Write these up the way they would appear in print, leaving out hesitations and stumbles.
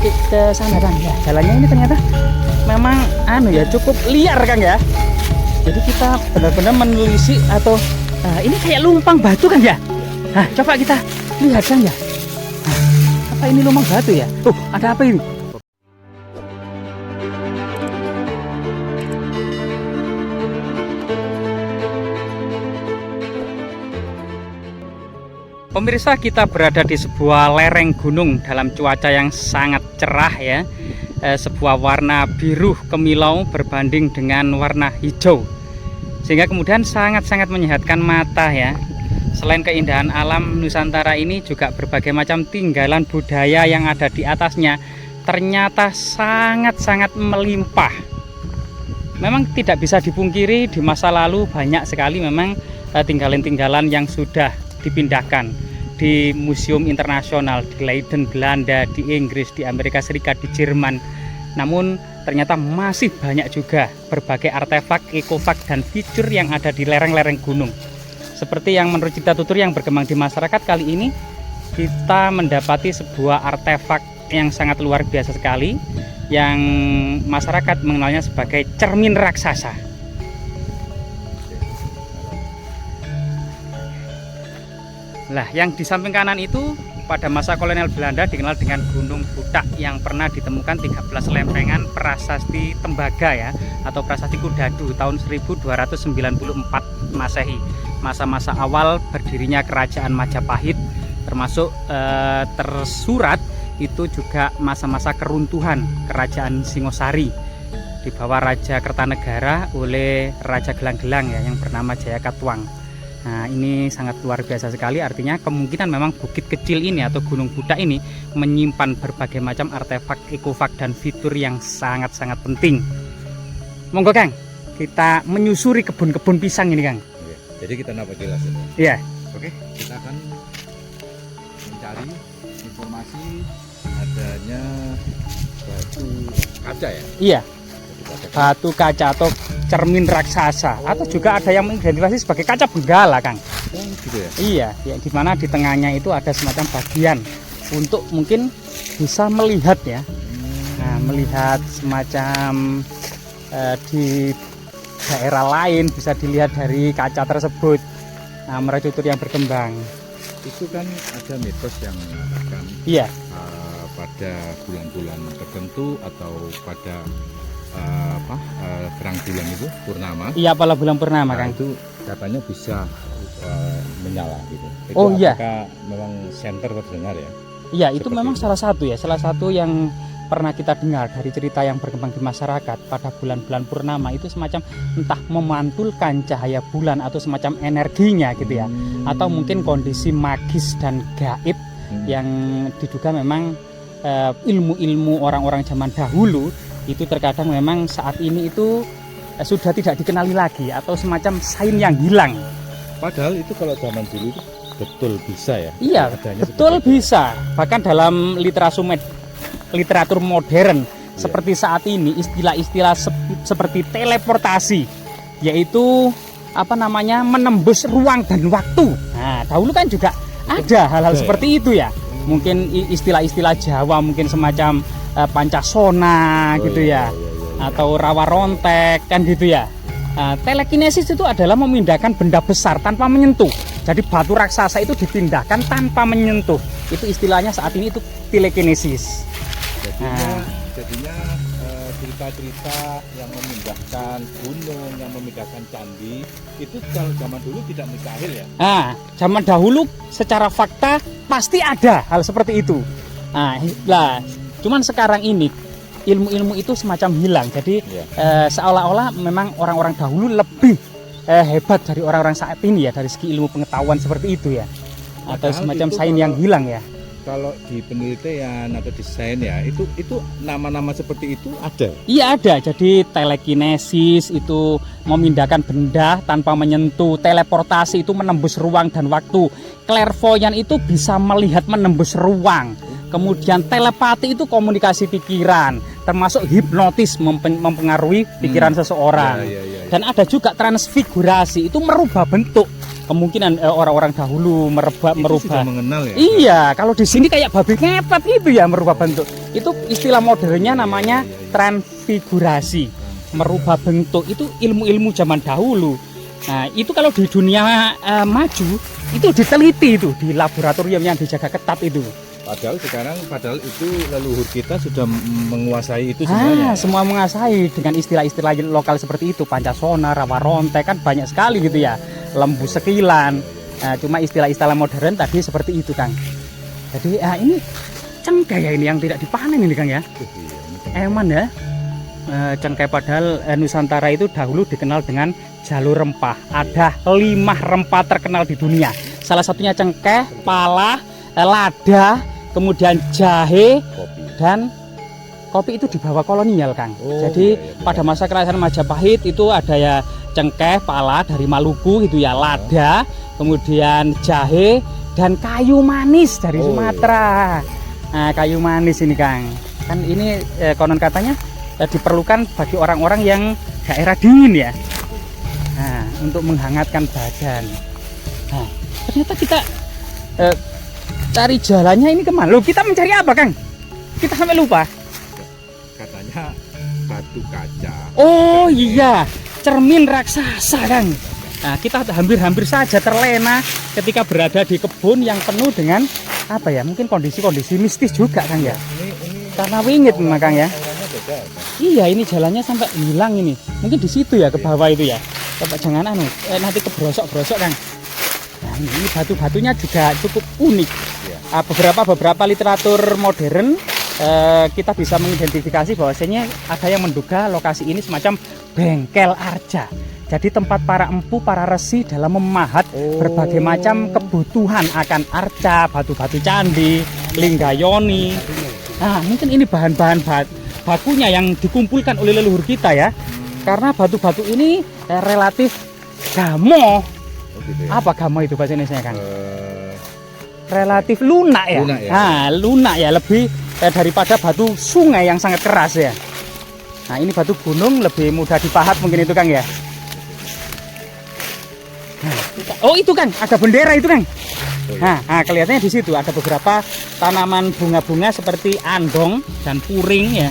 ke sana Kang ya. Jalannya ini ternyata memang cukup liar Kang ya. Jadi kita benar-benar menelisik atau ini kayak lumpang batu Kang ya. Nah, coba kita lihat Kang ya. Nah, apa ini lumpang batu ya? Ada apa ini? Pemirsa, kita berada di sebuah lereng gunung dalam cuaca yang sangat cerah ya. Sebuah warna biru kemilau berbanding dengan warna hijau, sehingga kemudian sangat-sangat menyehatkan mata ya. Selain keindahan alam Nusantara ini, juga berbagai macam tinggalan budaya yang ada di atasnya ternyata sangat-sangat melimpah. Memang tidak bisa dipungkiri di masa lalu banyak sekali memang tinggalan-tinggalan yang sudah dipindahkan di museum internasional di Leiden, Belanda, di Inggris, di Amerika Serikat, di Jerman. Namun ternyata masih banyak juga berbagai artefak, ekofak, dan fitur yang ada di lereng-lereng gunung. Seperti yang menurut cerita tutur yang berkembang di masyarakat kali ini, kita mendapati sebuah artefak yang sangat luar biasa sekali, yang masyarakat mengenalnya sebagai cermin raksasa. Nah, yang di samping kanan itu pada masa kolonial Belanda dikenal dengan Gunung Butak yang pernah ditemukan 13 lempengan prasasti tembaga ya, atau prasasti Kudadu tahun 1294 Masehi. Masa-masa awal berdirinya kerajaan Majapahit, termasuk tersurat itu juga masa-masa keruntuhan kerajaan Singosari di bawah Raja Kertanegara oleh Raja Gelang-Gelang ya, yang bernama Jayakatwang. Nah, ini sangat luar biasa sekali, artinya kemungkinan memang bukit kecil ini atau Gunung Butak ini menyimpan berbagai macam artefak, ekofak, dan fitur yang sangat-sangat penting. Monggo Kang, kita menyusuri kebun-kebun pisang ini Kang. Oke, jadi kita dapat jelas ini. Iya. Oke, kita akan mencari informasi adanya batu kaca ya. Iya. Batu kaca atau cermin raksasa, atau juga ada yang mengidentifikasi sebagai kaca benggala Kang. Gitu ya. Iya, ya, di mana di tengahnya itu ada semacam bagian untuk mungkin bisa melihat ya. Nah, melihat semacam di daerah lain bisa dilihat dari kaca tersebut. Nah, meracutur yang berkembang. Itu kan ada mitos yang mengatakan Iya. Pada bulan-bulan tertentu atau pada terang bulan itu purnama. Iya, pada bulan purnama Kang. Itu katanya bisa menyala gitu. Itu Oh iya. apakah memang center terdengar ya? Iya, itu Seperti memang itu. salah satu yang pernah kita dengar dari cerita yang berkembang di masyarakat. Pada bulan-bulan purnama itu semacam entah memantulkan cahaya bulan atau semacam energinya gitu ya, atau mungkin kondisi magis dan gaib yang diduga memang ilmu-ilmu orang-orang zaman dahulu itu terkadang memang saat ini itu sudah tidak dikenali lagi, atau semacam sains yang hilang. Padahal itu kalau zaman dulu itu betul bisa ya. Iya, Adanya betul seperti itu. bisa. Bahkan dalam literatur modern seperti saat ini, istilah-istilah seperti teleportasi, yaitu menembus ruang dan waktu. Nah, dahulu kan juga ada hal-hal seperti itu ya. Mungkin istilah-istilah Jawa mungkin semacam pancasona gitu ya, atau rawa rontek kan gitu ya. Telekinesis itu adalah memindahkan benda besar tanpa menyentuh. Jadi batu raksasa itu dipindahkan tanpa menyentuh. Itu istilahnya saat ini itu telekinesis. Jadinya cerita-cerita yang memindahkan gunung, yang memindahkan candi, itu kalau zaman dulu tidak mustahil ya. Nah, zaman dahulu secara fakta pasti ada hal seperti itu. Nah, cuman sekarang ini ilmu-ilmu itu semacam hilang. Jadi seolah-olah memang orang-orang dahulu lebih hebat dari orang-orang saat ini ya, dari segi ilmu pengetahuan seperti itu ya. Atau Padahal semacam itu sains yang hilang ya. Kalau di penelitian atau desain ya, itu nama-nama seperti itu ada. Iya ada. Jadi telekinesis itu memindahkan benda tanpa menyentuh, teleportasi itu menembus ruang dan waktu, clairvoyant itu bisa melihat menembus ruang. Kemudian telepati itu komunikasi pikiran, termasuk hipnotis mempengaruhi pikiran seseorang. Dan ada juga transfigurasi, itu merubah bentuk. Kemungkinan orang-orang dahulu merubah. Sudah mengenal ya. Iya, kalau di sini kayak babi ngepet itu ya, merubah bentuk. Itu istilah modernnya namanya transfigurasi, merubah bentuk. Itu ilmu-ilmu zaman dahulu. Nah, itu kalau di dunia maju itu diteliti itu di laboratorium yang dijaga ketat itu. Padahal itu leluhur kita sudah menguasai itu semuanya. Semua menguasai dengan istilah-istilah lokal seperti itu, Pancasona, rawa rontek, kan banyak sekali gitu ya. Lembu sekilan. Nah, cuma istilah-istilah modern tadi seperti itu, Kang. Jadi ini cengkeh ya ini yang tidak dipanen ini, Kang ya. Eman ya. Cengkeh padahal Nusantara itu dahulu dikenal dengan jalur rempah. Ada 5 rempah terkenal di dunia. Salah satunya cengkeh, pala, lada, kemudian jahe, dan kopi itu dibawa kolonial, Kang. Jadi pada masa kerajaan Majapahit itu ada ya cengkeh, pala dari Maluku itu ya, lada, kemudian jahe dan kayu manis dari Sumatera. Nah, kayu manis ini, Kang. Kan ini konon katanya diperlukan bagi orang-orang yang daerah dingin ya. Nah, untuk menghangatkan badan. Nah, ternyata kita cari jalannya ini kemana? Loh, kita mencari apa, Kang? Kita sampai lupa. Katanya batu kaca. Oh iya, cermin raksasa, Kang. Nah, kita hampir-hampir saja terlena ketika berada di kebun yang penuh dengan apa ya? Mungkin kondisi-kondisi mistis juga, Kang ya. Ini karena wingit memang, Kang ya. Iya, ini jalannya sampai hilang ini. Mungkin di situ ya, ke bawah itu ya. Coba jangan nanti kebrosok-brosok, Kang. Nah, ini batu-batunya juga cukup unik. Beberapa literatur modern kita bisa mengidentifikasi bahwasanya ada yang menduga lokasi ini semacam bengkel arca. Jadi tempat para empu, para resi dalam memahat berbagai macam kebutuhan akan arca, batu-batu candi, linggayoni. Nah, mungkin ini bahan-bahan bakunya yang dikumpulkan oleh leluhur kita ya. Karena batu-batu ini relatif gamo. Apa gamo itu bahasa Indonesia, Kang? Relatif lunak ya. Lunak ya, lebih daripada batu sungai yang sangat keras ya. Nah, ini batu gunung lebih mudah dipahat mungkin itu, Kang ya. Oh, itu, Kang, ada bendera itu, Kang. Nah, kelihatannya di situ ada beberapa tanaman bunga-bunga seperti andong dan puring ya.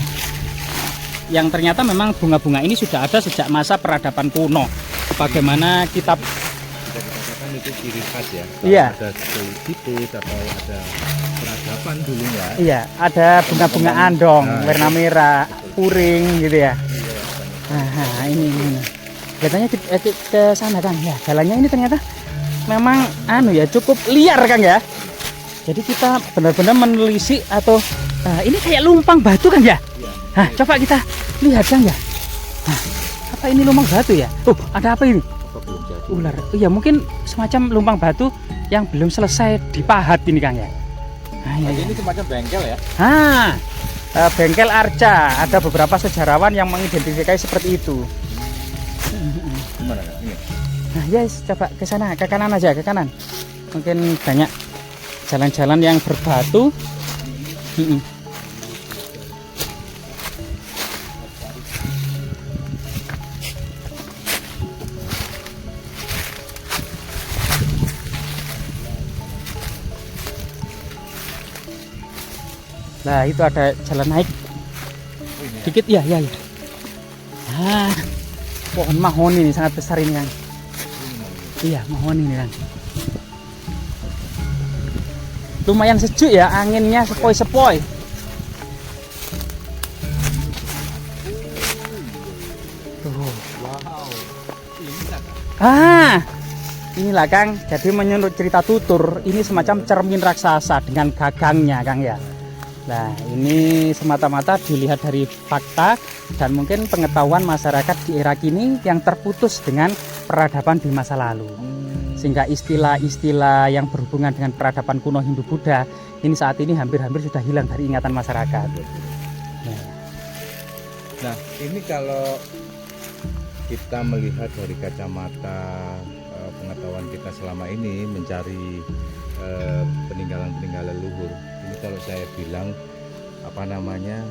Yang ternyata memang bunga-bunga ini sudah ada sejak masa peradaban kuno. Bagaimana kita itu ciri khas ya. Iya. Ada situs atau ada peradaban dulunya. Iya, ada bunga-bunga andong, warna merah, puring gitu ya. Nah, ini. Kelihatannya ke sana, Kang. Ya, jalannya ini ternyata memang cukup liar, Kang ya. Jadi kita benar-benar menelisik atau ini kayak lumpang batu, Kang ya. Nah, coba kita lihat, Kang ya. Nah, apa ini lumpang batu ya? Ada apa ini? Ular. Iya, mungkin semacam lumpang batu yang belum selesai dipahat ini, Kang ya. Nah, ini semacam bengkel ya. Bengkel arca. Ada beberapa sejarawan yang mengidentifikasi seperti itu. Gimana, Kang? Ini. Nah, yes, coba ke sana, ke kanan aja, ke kanan. Mungkin banyak jalan-jalan yang berbatu. Nah, itu ada jalan naik. Dikit ya. Nah, pohon mahoni ini sangat besar ini, Kang. Iya, mahoni ini, Kang. Lumayan sejuk ya, anginnya sepoi-sepoi. Wow. Inilah, Kang. Jadi menurut cerita tutur, ini semacam cermin raksasa dengan gagangnya, Kang ya. Nah, ini semata-mata dilihat dari fakta dan mungkin pengetahuan masyarakat di era kini yang terputus dengan peradaban di masa lalu. Sehingga istilah-istilah yang berhubungan dengan peradaban kuno Hindu-Buddha ini saat ini hampir-hampir sudah hilang dari ingatan masyarakat. Nah, ini kalau kita melihat dari kacamata pengetahuan kita selama ini mencari peninggalan-peninggalan leluhur, ini kalau saya bilang apa namanya,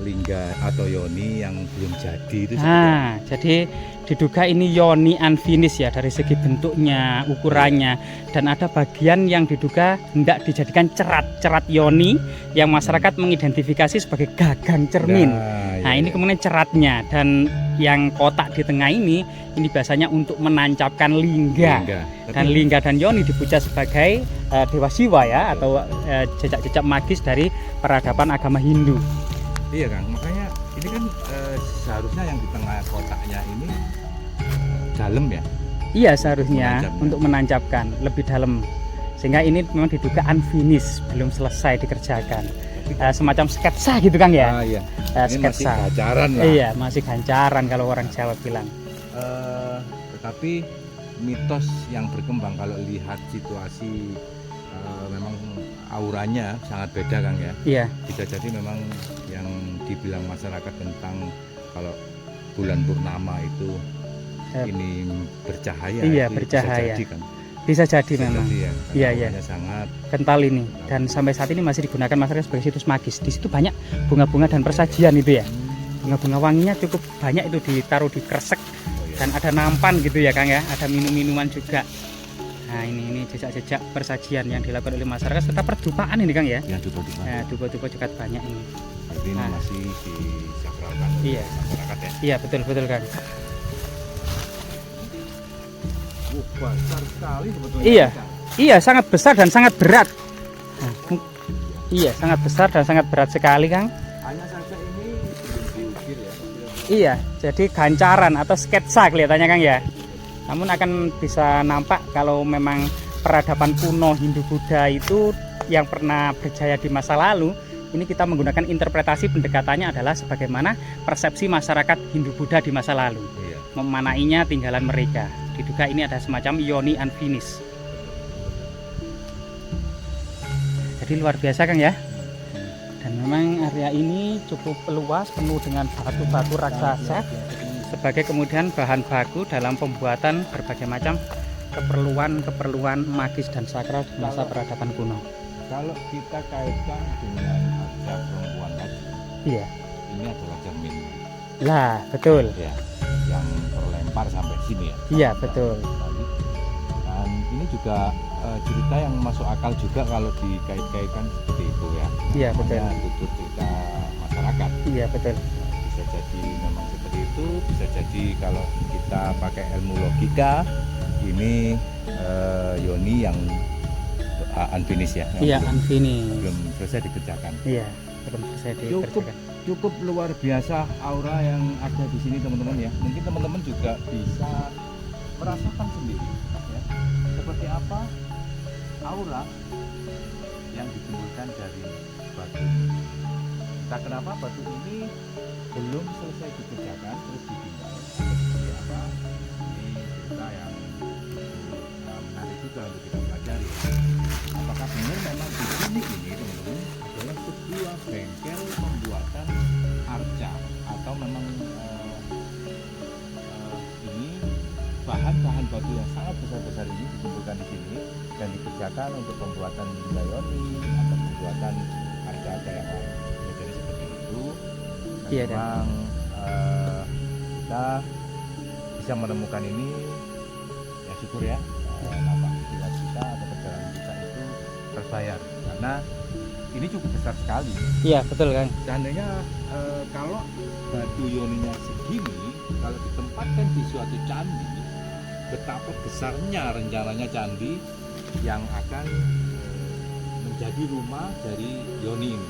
lingga atau yoni yang belum jadi itu. Nah, jadi diduga ini yoni unfinished ya dari segi bentuknya, ukurannya, dan ada bagian yang diduga hendak dijadikan cerat yoni yang masyarakat mengidentifikasi sebagai gagang cermin. Nah, ini kemudian ceratnya, dan yang kotak di tengah ini biasanya untuk menancapkan lingga. Dan lingga dan yoni dipuja sebagai dewa Siwa ya, atau jejak-jejak magis dari peradaban agama Hindu. Iya Kang, makanya ini kan seharusnya yang di tengah kotaknya ini dalam ya. Iya, seharusnya untuk menancapkan lebih dalam, sehingga ini memang diduga unfinished, belum selesai dikerjakan. Semacam sketsa gitu Kang ya. Iya. Ini Sketsa. masih gancaran lah. Iya, masih gancaran kalau orang Jawa bilang. Tetapi mitos yang berkembang kalau lihat situasi, memang auranya sangat beda Kang ya. Iya. Bisa jadi memang yang dibilang masyarakat tentang kalau bulan purnama itu ini bercahaya. Iya, itu bercahaya. Bisa jadi kan. Bisa jadi memang. Jadi, Iya. auranya sangat Kental ini, dan sampai saat ini masih digunakan masyarakat sebagai situs magis. Di situ banyak bunga-bunga dan persajian itu ya. Bunga-bunga wanginya cukup banyak, itu ditaruh di kresek, dan ada nampan gitu ya Kang ya. Ada minum-minuman juga. Nah, ini jejak-jejak persajian yang dilakukan oleh masyarakat serta perdupaan ini Kang ya. Ya, dupa-dupa. Nah, dupa-dupa juga banyak ini. Berarti ini masih disakralkan Iya. masyarakat ya. Iya, betul Kang. Besar sekali sebetulnya. Iya. Iya, sangat besar dan sangat berat. Nah, iya, sangat besar dan sangat berat sekali Kang. Hanya saja ini belum diukir ya. Iya, jadi gancaran atau sketsa kelihatannya Kang ya. Namun akan bisa nampak kalau memang peradaban kuno Hindu-Buddha itu yang pernah berjaya di masa lalu, ini kita menggunakan interpretasi pendekatannya adalah sebagaimana persepsi masyarakat Hindu-Buddha di masa lalu. Iya. Memanainya tinggalan mereka. Diduga ini ada semacam yoni unfinished. Jadi luar biasa Kang ya. Dan memang area ini cukup luas, penuh dengan batu-batu raksasa sebagai kemudian bahan baku dalam pembuatan berbagai macam keperluan magis dan sakral di masa peradaban kuno. Kalau kita kaitkan dengan arca perempuan tadi, Iya. ini adalah cermin. Lah, betul. Ya, yang terlempar sampai sini ya. Iya, betul. Dan ini juga cerita yang masuk akal juga kalau dikait-kaitkan seperti itu ya. Iya, betul. Tutur cerita masyarakat. Iya, betul. Bisa jadi memang seperti itu, bisa jadi kalau kita pakai ilmu logika, ini yoni yang unfinished ya. Iya, unfinished. Belum selesai dikerjakan. Iya, belum selesai dikerjakan. Cukup luar biasa aura yang ada di sini teman-teman ya. Mungkin teman-teman juga bisa merasakan sendiri ya, seperti apa aura yang ditimbulkan dari batu. Entah kenapa batu ini belum selesai dikerjakan, terus ditinggal. Seperti apa? Ini cerita yang menarik juga untuk kita pelajari. Apakah benar memang di sini ini teman-teman adalah sebuah bengkel pembuatan arca, atau memang ini bahan-bahan batu yang sangat besar-besar ini dikumpulkan di sini dan dikerjakan untuk pembuatan yoni atau pembuatan arca-arca yang lain. Jadi seperti itu. Iya, memang kita bisa menemukan ini, ya syukur ya. Napak tilas kita atau perjalanan kita itu terbayar, karena ini cukup besar sekali. Iya, betul Kang. Seandainya kalau batu yoninya segini, kalau ditempatkan di suatu candi, betapa besarnya rencananya candi yang akan menjadi rumah dari yoni ini.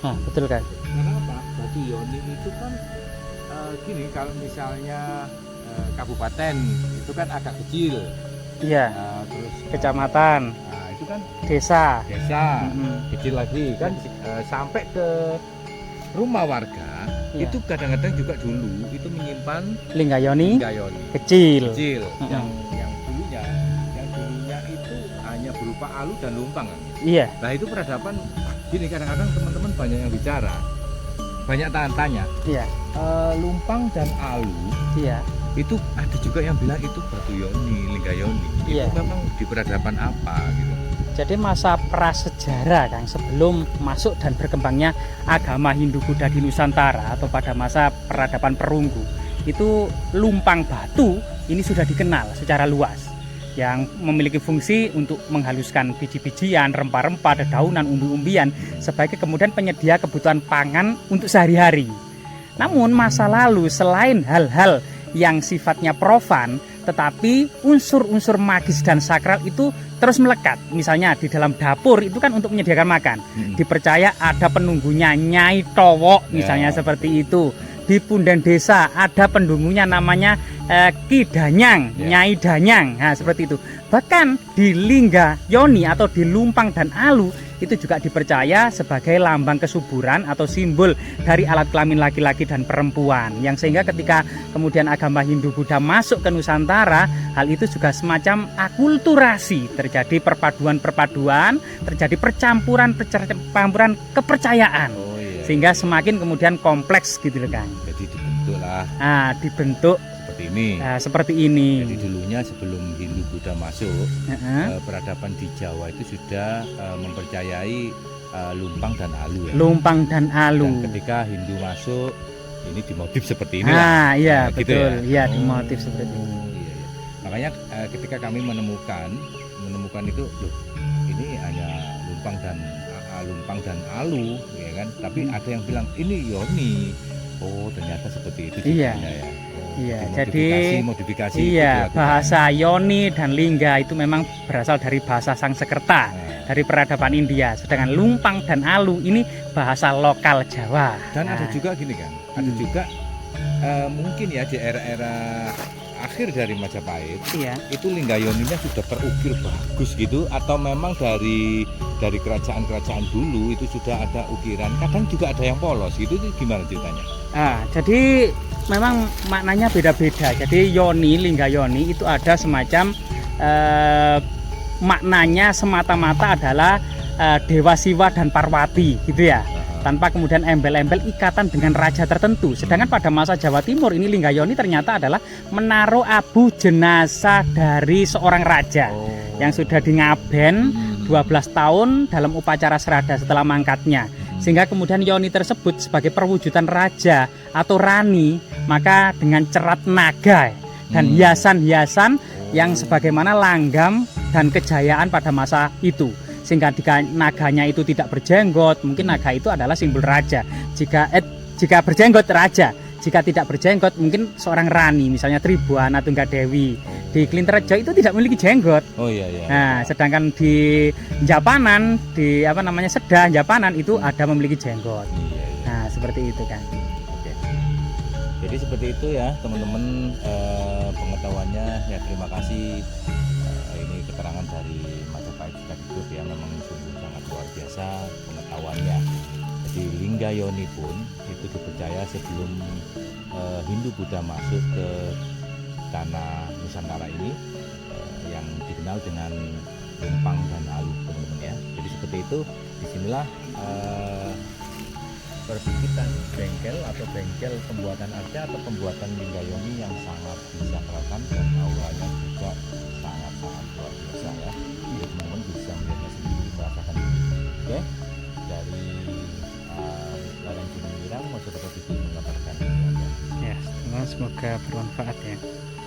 Nah, betul Kang. Kenapa? Batu yoni itu kan gini, kalau misalnya kabupaten itu kan agak kecil. Iya. Terus Kecamatan, nah itu kan desa. kecil lagi kan, sampai ke rumah warga. Iya. Itu kadang-kadang juga dulu itu menyimpan Lingga yoni yoni kecil. yang dulunya itu hanya berupa alu dan lumpang kan. Iya. Nah itu peradaban gini, kadang-kadang teman-teman banyak yang bicara, banyak tanya, Iya. lumpang dan alu Iya. itu ada juga yang bilang itu batu yoni, lingga yoni. Iya. Itu memang di peradaban apa gitu. Jadi masa prasejarah Kang, sebelum masuk dan berkembangnya agama Hindu-Buddha di Nusantara atau pada masa peradaban perunggu, itu lumpang batu ini sudah dikenal secara luas, yang memiliki fungsi untuk menghaluskan biji-bijian, rempah-rempah, dedaunan, umbi-umbian sebagai kemudian penyedia kebutuhan pangan untuk sehari-hari. Namun masa lalu selain hal-hal yang sifatnya profan, tetapi unsur-unsur magis dan sakral itu terus melekat. Misalnya di dalam dapur itu kan untuk menyediakan makan. Dipercaya ada penunggunya Nyai Towo misalnya seperti itu. Di punden desa ada pendungunya namanya Ki Danyang, Nyai Danyang. Nah, seperti itu. Bahkan di Lingga Yoni atau di Lumpang dan Alu itu juga dipercaya sebagai lambang kesuburan atau simbol dari alat kelamin laki-laki dan perempuan, yang sehingga ketika kemudian agama Hindu-Buddha masuk ke Nusantara, hal itu juga semacam akulturasi, terjadi perpaduan-perpaduan, terjadi percampuran kepercayaan. Sehingga semakin kemudian kompleks gitu loh Kang. Jadi dibentuk lah. Dibentuk seperti ini. Seperti ini. Jadi dulunya sebelum Hindu-Buddha masuk, peradaban di Jawa itu sudah mempercayai lumpang dan alu ya. Lumpang dan alu. Dan ketika Hindu masuk, ini dimotif seperti ini. Iya gitu betul. Ya? Iya dimotif seperti ini. Iya. Makanya ketika kami menemukan itu, loh, ini hanya lumpang dan alu, ya kan? Tapi ada yang bilang ini Yoni. Oh, ternyata seperti itu Iya. ya. Iya, modifikasi. Iya, bahasa Yoni dan Lingga itu memang berasal dari bahasa Sangsekerta, dari peradaban India. Sedangkan lumpang dan alu ini bahasa lokal Jawa. Dan ada juga gini kan, ada juga mungkin ya di era-era akhir dari Majapahit, itu Lingga Yoninya sudah terukir bagus gitu, atau memang dari kerajaan-kerajaan dulu itu sudah ada ukiran, kadang juga ada yang polos gitu, itu gimana ceritanya? Jadi memang maknanya beda-beda. Jadi Yoni, Lingga Yoni itu ada semacam maknanya semata-mata adalah Dewa Siwa dan Parwati gitu ya, tanpa kemudian embel-embel ikatan dengan raja tertentu. Sedangkan pada masa Jawa Timur ini Lingga Yoni ternyata adalah menaruh abu jenazah dari seorang raja yang sudah dingaben 12 tahun dalam upacara serada setelah mangkatnya, sehingga kemudian Yoni tersebut sebagai perwujudan raja atau rani, maka dengan cerat naga dan hiasan-hiasan yang sebagaimana langgam dan kejayaan pada masa itu. Sehingga jika naganya itu tidak berjenggot, mungkin naga itu adalah simbol raja. Jika berjenggot raja, jika tidak berjenggot mungkin seorang rani, misalnya Tribuana Tunggadewi. Di Klinterejo itu tidak memiliki jenggot. Nah, sedangkan di Japanan, di Sedah Japanan itu ada memiliki jenggot. Nah, seperti itu kan. Jadi seperti itu ya teman-teman, pengetahuannya ya. Terima kasih. Ini keterangan dari Majapahit Hidup ya, memang sungguh sangat luar biasa pengetahuannya. Jadi Lingga Yoni pun itu dipercaya sebelum Hindu-Buddha masuk ke tanah Nusantara ini, yang dikenal dengan lumpang dan alu teman-teman ya. Jadi seperti itu. Disinilah perbukitan bengkel atau bengkel pembuatan arca atau pembuatan Lingga Yoni yang sangat disakralkan dan auranya juga sangat-sangat luar biasa ya. Jadi teman-teman bisa melihatnya sendiri, merasakan sendiri. Dari ladang Gunung Wirang, Mojokerto TV mengabarkan. Ya, semoga bermanfaat ya.